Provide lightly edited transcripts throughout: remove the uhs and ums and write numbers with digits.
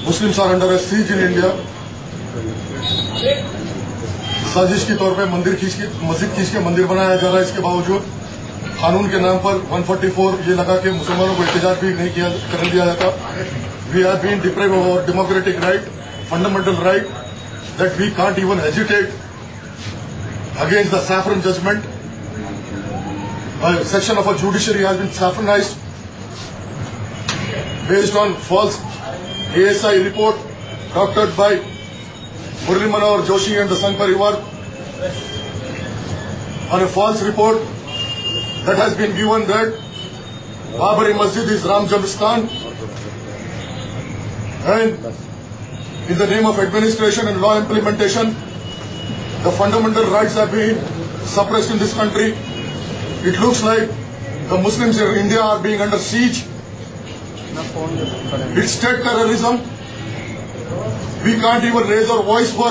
Muslims are under a siege in India. साजिश के तौर पे मस्जिद खींच के मंदिर बनाया जा रहा है। इसके बावजूद कानून के नाम पर 144 ये लगा के मुसलमानों को एहतजाज भी नहीं करने दिया जाता। We have been deprived of our democratic right, fundamental right, that we can't even hesitate against the saffron judgement. A section of our judiciary has been saffronized based on false ASI report doctored by Murli Manohar Joshi and the Sangh Parivar, on a false report that has been given that Babri Masjid is Ram Janmasthan, and in the name of administration and law implementation, the fundamental rights have been suppressed in this country. It looks like the Muslims in India are being under siege. It's state terrorism. We can't even raise our voice for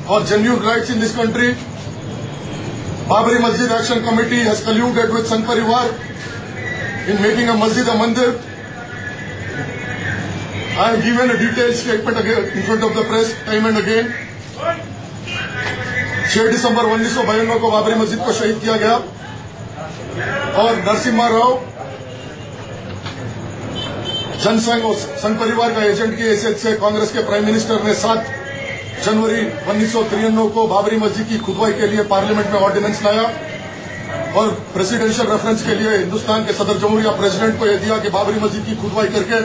our genuine rights in this country. Babri Masjid Action Committee has colluded with Sangh Parivar in making a masjid a mandir. I have given a detailed statement again in front of the press time and again. 6 दिसंबर 1992 को बाबरी मस्जिद को शहीद किया गया और नरसिम्हा राव जनसंघ और संघ परिवार का एजेंट की हैसियत से कांग्रेस के प्राइम मिनिस्टर ने 7 जनवरी 1993 को बाबरी मस्जिद की खुदवाई के लिए पार्लियामेंट में ऑर्डिनेंस लाया और प्रेसिडेंशियल रेफरेंस के लिए हिंदुस्तान के सदर जमहूरिया प्रेसिडेंट को यह दिया कि बाबरी मस्जिद की खुदवाई करके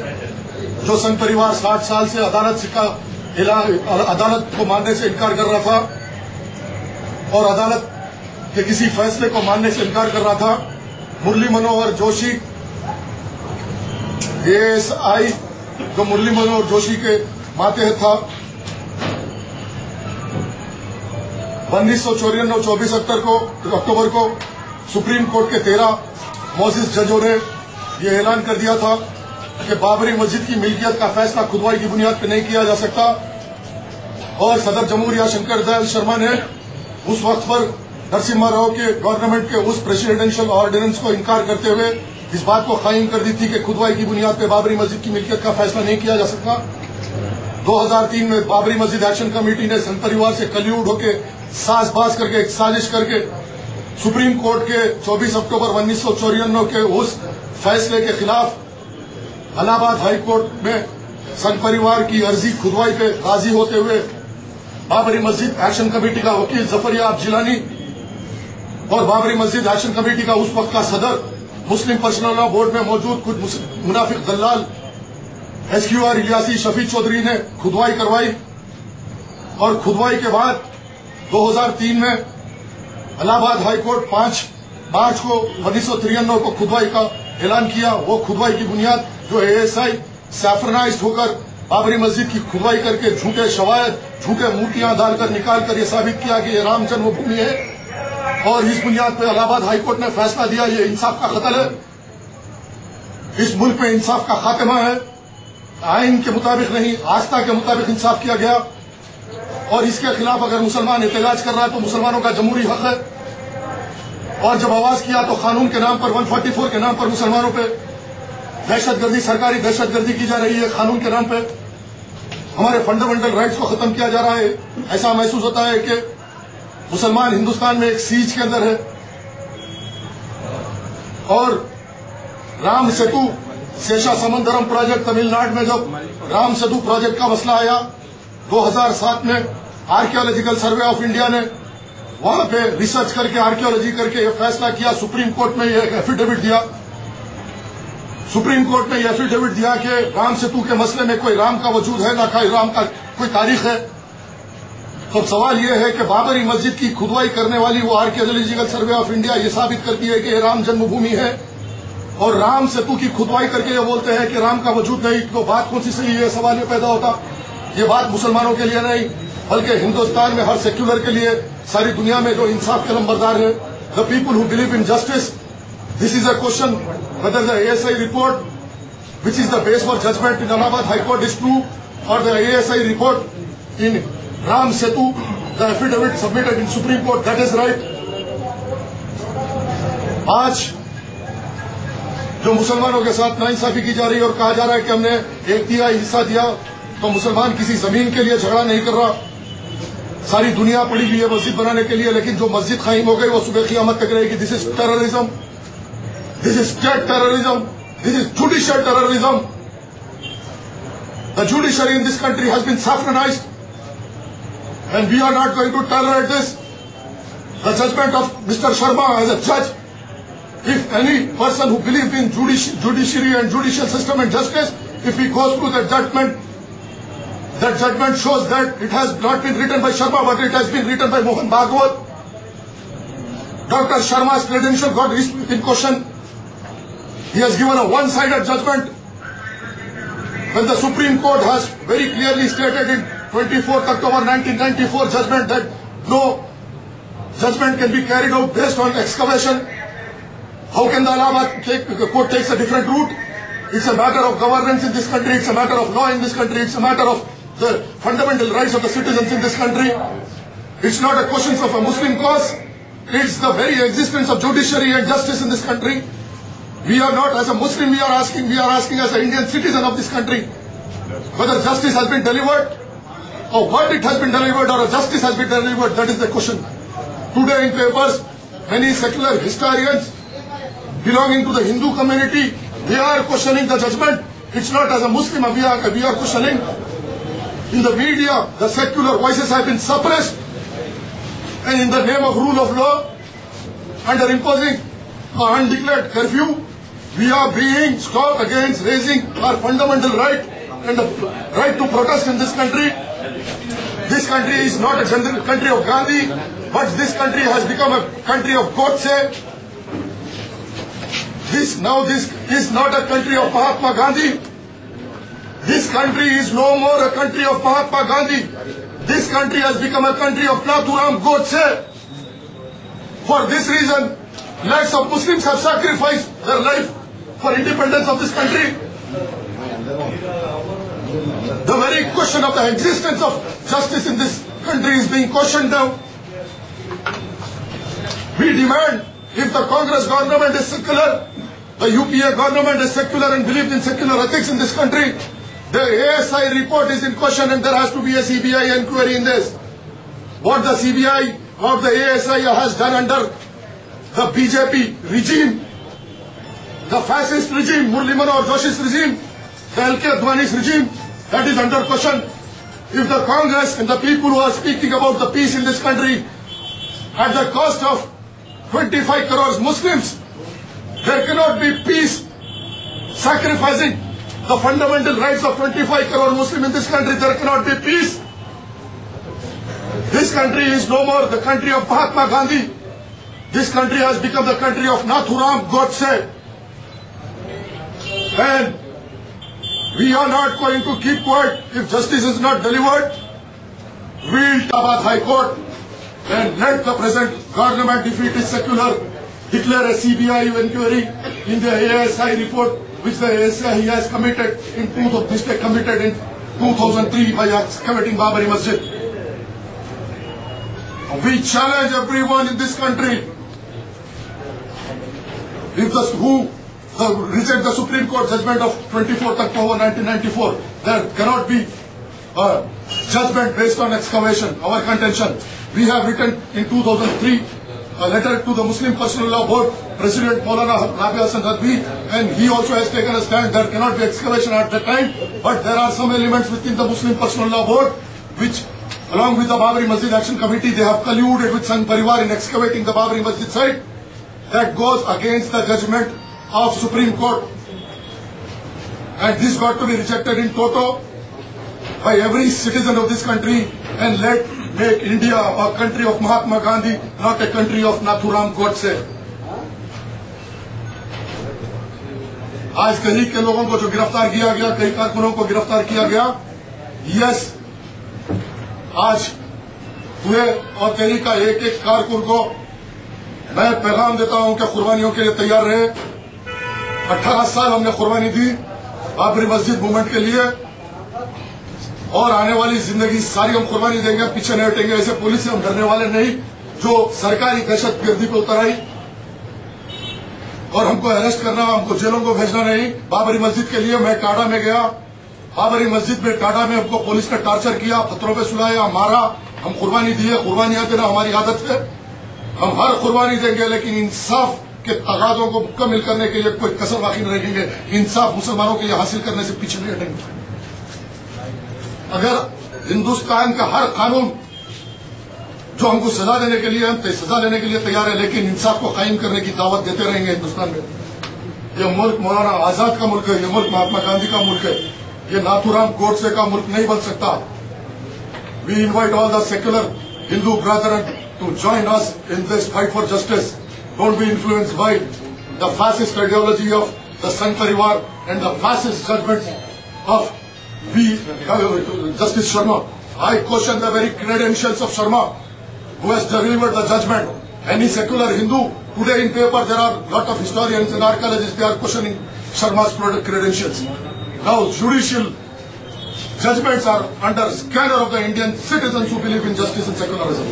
जो संघ परिवार 60 साल से अदालत को मानने से इनकार कर रहा था और अदालत के किसी फैसले को मानने से इनकार कर रहा था, मुरली मनोहर जोशी ASI जो मुरली मनोहर जोशी के मातहत था, 1994 24 अक्टूबर को सुप्रीम कोर्ट के 13 मोजिस जजों ने यह ऐलान कर दिया था कि बाबरी मस्जिद की मिल्कियत का फैसला खुदवाई की बुनियाद पर नहीं किया जा सकता और सदर जमहूरिया शंकर दयाल शर्मा ने उस वक्त पर नरसिम्हा राव के गवर्नमेंट के उस प्रेसिडेंशियल ऑर्डिनेंस को इनकार करते हुए इस बात को कायम कर दी थी कि खुदवाई की बुनियाद पर बाबरी मस्जिद की मिल्कियत का फैसला नहीं किया जा सकता। 2003 में बाबरी मस्जिद एक्शन कमेटी ने संघ परिवार से कल्यूड होकर साजबाज करके एक साजिश करके सुप्रीम कोर्ट के 24 अक्टूबर 1994 के उस फैसले के खिलाफ इलाहाबाद हाई कोर्ट में संघ परिवार की अर्जी खुदवाई पे राजी होते हुए बाबरी मस्जिद एक्शन कमेटी का वकील जफरयाब जिलानी और बाबरी मस्जिद एक्शन कमेटी का उस वक्त का सदर मुस्लिम पर्सनल लॉ बोर्ड में मौजूद कुछ मुनाफिक दलाल SQR इलियासी शफी चौधरी ने खुदवाई करवाई और खुदवाई के बाद 2003 में इलाहाबाद हाई कोर्ट 5 मार्च को 1993 को खुदवाई का ऐलान किया। वो खुदवाई की बुनियाद जो ASI सैफरनाइज्ड होकर बाबरी मस्जिद की खुदवाई करके झूठे शवायद झूठे मूर्तियां डालकर निकाल कर ये साबित किया कि ये राम जन्मभूमि है और इस बुनियाद पर इलाहाबाद हाईकोर्ट ने फैसला दिया ये इंसाफ का कत्ल है, इस मुल्क में इंसाफ का खात्मा है, आइन के मुताबिक नहीं आस्था के मुताबिक इंसाफ किया गया और इसके खिलाफ अगर मुसलमान एहतजाज कर रहा है तो मुसलमानों का जमहूरी हक है। और जब आवाज किया तो कानून के नाम पर 144 के नाम पर मुसलमानों पे दहशतगर्दी सरकारी दहशतगर्दी की जा रही है, कानून के नाम पे हमारे फंडामेंटल राइट्स को खत्म किया जा रहा है। ऐसा महसूस होता है कि मुसलमान हिंदुस्तान में एक सीज के अंदर है और राम सेतु शेषा समंदरम प्रोजेक्ट तमिलनाडु में जब राम सेतु प्रोजेक्ट का मसला आया 2007 में आर्कियोलॉजिकल सर्वे ऑफ इंडिया ने वहां पे रिसर्च करके आर्कियोलॉजी करके ये फैसला किया, सुप्रीम कोर्ट में ये एफिडेविट दिया, सुप्रीम कोर्ट ने यह एफिडेविट दिया कि राम सेतु के मसले में कोई राम का वजूद है ना कोई राम का कोई तारीख है। तो सवाल यह है कि बाबरी मस्जिद की खुदवाई करने वाली वो आर्कियोलॉजिकल सर्वे ऑफ इंडिया ये साबित करती है कि राम जन्मभूमि है और राम सेतु की खुदवाई करके ये बोलते हैं कि राम का वजूद नहीं, तो बात कौन सी सही है? सवाल ये पैदा होता। ये बात मुसलमानों के लिए नहीं बल्कि हिंदुस्तान में हर सेक्युलर के लिए, सारी दुनिया में जो इंसाफ के नंबरदार है, the people who believe in justice. This is a question whether the ASI report which is the base for judgment in Allahabad High Court is true or the ASI report in Ram Setu, the affidavit submitted in Supreme Court, that is right. आज जो मुसलमानों के साथ नाइंसाफी की जा रही है और कहा जा रहा है कि हमने 1/3 हिस्सा दिया तो मुसलमान किसी जमीन के लिए झगड़ा नहीं कर रहा। सारी दुनिया पड़ी हुई है मस्जिद बनाने के लिए, लेकिन जो मस्जिद कायम हो गई वो सुबह क़यामत तक रहेगी। This is terrorism, this is state terrorism, this is judicial terrorism. The judiciary in this country has been saffronized, and we are not going to tolerate this. The judgment of Mr. Sharma as a judge, if any person who believes in judiciary and judicial system and justice, if he goes through that judgment shows that it has not been written by Sharma, but it has been written by Mohan Bhagwat. Dr. Sharma's credential got in question. He has given a one-sided judgment, when the Supreme Court has very clearly stated in 24th October 1994 judgment that no judgment can be carried out based on excavation. How can the Allahabad court takes a different route? It's a matter of governance in this country, it's a matter of law in this country, it's a matter of the fundamental rights of the citizens in this country. It's not a question of a Muslim cause, it's the very existence of judiciary and justice in this country. We are not, as a Muslim, we are asking as an Indian citizen of this country, whether justice has been delivered, or what it has been delivered, or a justice has been delivered. That is the question. Today in papers, many secular historians belonging to the Hindu community, they are questioning the judgment. It's not as a Muslim, we are questioning. In the media, the secular voices have been suppressed, and in the name of rule of law, under imposing an undeclared curfew, we are being stopped against raising our fundamental right and the right to protest in this country. This country is not a country of Gandhi, but this country has become a country of Godse. This is not a country of Mahatma Gandhi. This country is no more a country of Mahatma Gandhi. This country has become a country of Nathuram Godse. For this reason, lakhs of Muslims have sacrificed their life for independence of this country. The very question of the existence of justice in this country is being questioned now. We demand, if the Congress government is secular, the UPA government is secular and believes in secular ethics in this country, the ASI report is in question and there has to be a CBI inquiry in this. What the CBI, what the ASI has done under the BJP regime, the fascist regime, Murli Manohar Joshi's regime, the LK Advani's regime, that is under question. If the Congress and the people who are speaking about the peace in this country at the cost of 25 crores Muslims, there cannot be peace sacrificing the fundamental rights of 25 crore Muslims in this country. There cannot be peace. This country is no more the country of Mahatma Gandhi. This country has become the country of Nathuram Godse. And we are not going to keep quiet. If justice is not delivered, we'll Allahabad High Court and let the present government, if it is secular, declare a CBI inquiry in the ASI report, which the ASI has committed in 2003 by excavating Babri Masjid. We challenge everyone in this country, if reject the Supreme Court judgment of 24th October 1994, there cannot be a judgment based on excavation. Our contention. We have written in 2003 a letter to the Muslim Personal Law Board, President Maulana Rabi Hassan Radvi, and he also has taken a stand. There cannot be excavation at that time, but there are some elements within the Muslim Personal Law Board which, along with the Babri Masjid Action Committee, they have colluded with Sangh Parivar in excavating the Babri Masjid site. That goes against the judgment of Supreme Court, and this got to be rejected in toto by every citizen of this country, and make India a country of Mahatma Gandhi, not a country of Nathuram Godse. आज कहीं के लोगों को जो गिरफ्तार किया गया, कई कारकुनों को गिरफ्तार किया गया, यस, आज हुए और तेरी का एक एक कारकुन को मैं पैगाम देता हूं कि कुर्बानियों के लिए तैयार रहे। 18 साल हमने कुर्बानी दी बाबरी मस्जिद मूवमेंट के लिए, और आने वाली जिंदगी सारी हम कुर्बानी देंगे, पीछे नहीं हटेंगे। ऐसे पुलिस से हम डरने वाले नहीं जो सरकारी दहशतगर्दी पे उतर आई और हमको अरेस्ट करना, हमको जेलों को भेजना नहीं। बाबरी मस्जिद के लिए मैं काड़ा में गया, बाबरी मस्जिद में टाटा में हमको पुलिस ने टॉर्चर किया, पत्थरों पे सुलाया, मारा। हम कुर्बानी दिए, कुर्बानियां देना हमारी आदत है। हम हर कुर्बानी देंगे, लेकिन इंसाफ के तगाजों को मुकम्मल करने के लिए कोई कसर बाकी नहीं रखेंगे। इंसाफ मुसलमानों के लिए हासिल करने से पीछे नहीं हटेंगे। अगर हिंदुस्तान का हर कानून जो हमको सजा देने के लिए, हम सजा लेने के लिए तैयार है, लेकिन इंसाफ को कायम करने की दावत देते रहेंगे। हिंदुस्तान में ये मुल्क मौलाना आजाद का मुल्क है, ये मुल्क महात्मा गांधी का मुल्क है, ये नाथूराम गोडसे का मुल्क नहीं बन सकता। We invite all the secular Hindu brethren to join us in this fight for justice. Don't be influenced by the fascist ideology of the Sangh Parivar and the fascist judgments of Justice Sharma. I question the very credentials of Sharma, who has delivered the judgment. Any secular Hindu, today in paper there are a lot of historians and archaeologists, they are questioning Sharma's credentials. Now judicial judgments are under scanner of the Indian citizens who believe in justice and secularism.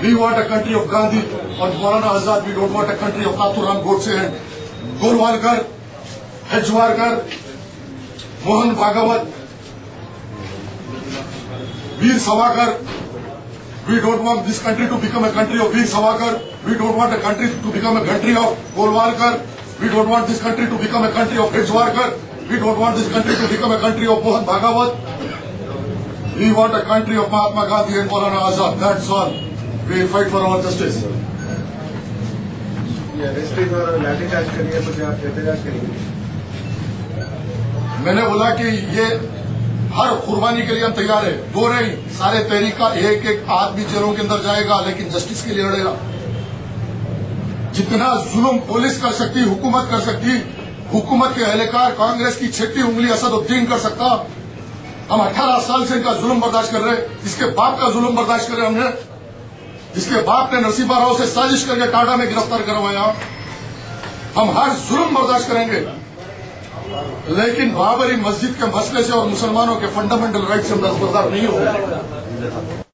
We want a country of Gandhi and Maulana Azad. We don't want a country of Nathuram Godse and Golwalkar, Hedgewarkar, Mohan Bhagawat, Veer Savarkar. We don't want this country to become a country of Veer Savarkar. We don't want a country to become a country of Golwalkar. We don't want this country to become a country of Hedgewarkar. We don't want this country to become a country of Mohan Bhagawat. We want a country of Mahatma Gandhi and Maulana Azad. That's all. We will fight for our justice. ये arresting और लाठीचार्ज करिए, मुझे आप एहतजाज करिए। मैंने बोला कि ये हर कुर्बानी के लिए हम तैयार है। दो नहीं, सारे तहरीक का एक एक आदमी जेलों के अंदर जाएगा, लेकिन जस्टिस के लिए लड़ेगा। जितना जुल्म पुलिस कर सकती, हुकूमत कर सकती, हुकूमत के एहलकार कांग्रेस की छठी उंगली असदुद्दीन कर सकता। हम 18 साल से इनका जुल्म बर्दाश्त कर रहे हैं। इसके बाप का जुल्म बर्दाश्त कर रहे हैं हमने। इसके बाप ने नरसिम्हा राव से साजिश करके टाटा में गिरफ्तार करवाया। हम हर जुल्म बर्दाश्त करेंगे, लेकिन बाबरी मस्जिद के मसले से और मुसलमानों के फंडामेंटल राइट से हम दस्तबरदार नहीं होंगे।